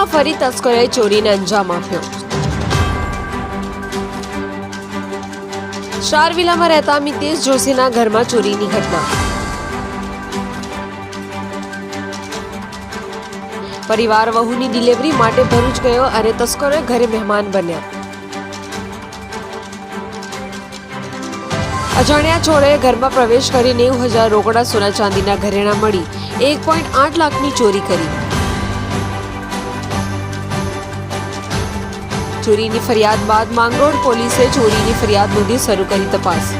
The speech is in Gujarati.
સુરતમાં ફરી તસ્કરોએ ચોરીને અંજામ આપ્યો। સ્ટાર વિલામાં રહેતા મિતેશ જોશીના ઘરમાં ચોરીની ઘટના। પરિવાર વહુની ડિલિવરી માટે ભરૂચ ગયો અને તસ્કરોએ ઘરે મહેમાન બન્યા। અજાણ્યા ચોરોએ ઘરમાં પ્રવેશ કરી 90,000 રોકડા સોના ચાંદીના ઘરેણાં મળી 1.8 લાખની ચોરી કરી। ચોરીની ફરિયાદ બાદ માંગરોળ પોલીસે ચોરીની ફરિયાદ નોંધી શરૂ કરી તપાસ।